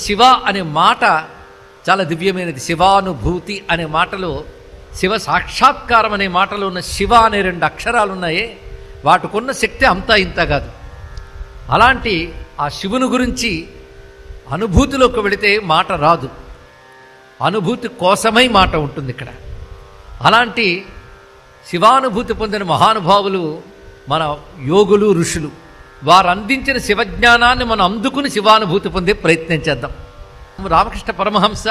శివ అనే మాట చాలా దివ్యమైనది. శివానుభూతి అనే మాటలో శివ సాక్షాత్కారం అనే మాటలో ఉన్న శివ అనే 2 అక్షరాలు ఉన్నాయే, వాటికున్న శక్తి అంతా ఇంత కాదు. అలాంటి ఆ శివుని గురించి అనుభూతిలోకి వెళితే మాట రాదు, అనుభూతి కోసమై మాట ఉంటుంది ఇక్కడ. అలాంటి శివానుభూతి పొందిన మహానుభావులు మన యోగులు, ఋషులు. వారు అందించిన శివజ్ఞానాన్ని మనం అందుకుని శివానుభూతి పొందే ప్రయత్నం చేద్దాం. రామకృష్ణ పరమహంస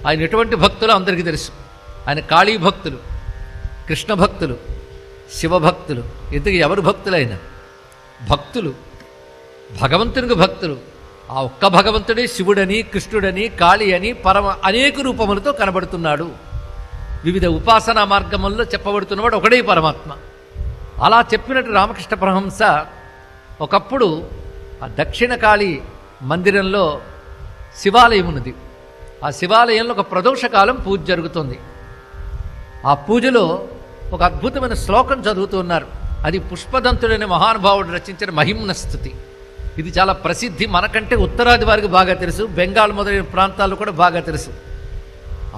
ఆయన ఎటువంటి భక్తులు అందరికీ తెలుసు. ఆయన కాళీ భక్తులు, కృష్ణ భక్తులు, శివభక్తులు. ఇంతకీ ఎవరు భక్తులైన? భక్తులు, భగవంతునికి భక్తులు. ఆ ఒక్క భగవంతుడే శివుడని, కృష్ణుడని, కాళీ అని అనేక రూపములతో కనబడుతున్నాడు. వివిధ ఉపాసనా మార్గముల్లో చెప్పబడుతున్నవాడు ఒకడే పరమాత్మ. అలా చెప్పినట్టు రామకృష్ణ పరమహంస ఒకప్పుడు ఆ దక్షిణ కాళీ మందిరంలో శివాలయం ఉన్నది. ఆ శివాలయంలో ఒక ప్రదోషకాలం పూజ జరుగుతుంది. ఆ పూజలో ఒక అద్భుతమైన శ్లోకం చదువుతున్నారు. అది పుష్పదంతుడైన మహానుభావుడు రచించిన మహిమ్న స్తుతి. ఇది చాలా ప్రసిద్ధి, మనకంటే ఉత్తరాది వారికి బాగా తెలుసు, బెంగాల్ మొదలైన ప్రాంతాల్లో కూడా బాగా తెలుసు.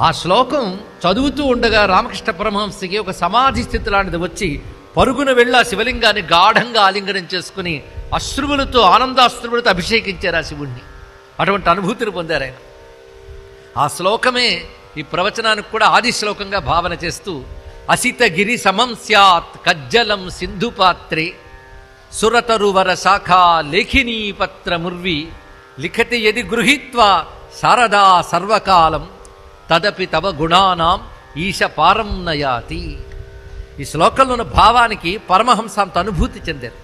ఆ శ్లోకం చదువుతూ ఉండగా రామకృష్ణ పరమహంసకి ఒక సమాధి స్థితి లాంటిది వచ్చి పరుగున వెళ్ళి ఆ శివలింగాన్ని గాఢంగా ఆలింగనం చేసుకుని అశ్రువులతో, ఆనందాశ్రువులతో అభిషేకించారు ఆ శివుణ్ణి. అటువంటి అనుభూతిని పొందారు ఆయన. ఆ శ్లోకమే ఈ ప్రవచనానికి కూడా ఆది శ్లోకంగా భావన చేస్తూ, అసితగిరి సమం స్యాత్ కజ్జలం సింధుపాత్రే సురతరువర శాఖా లేఖినీ పత్ర ముర్వి లిఖతి యది గృహీత్వా శారదా సర్వకాలం తదపి తవ గుణానాం ఈశ పారం నయాతి. ఈ శ్లోకంలో ఉన్న భావానికి పరమహంస అంత అనుభూతి చెందారు.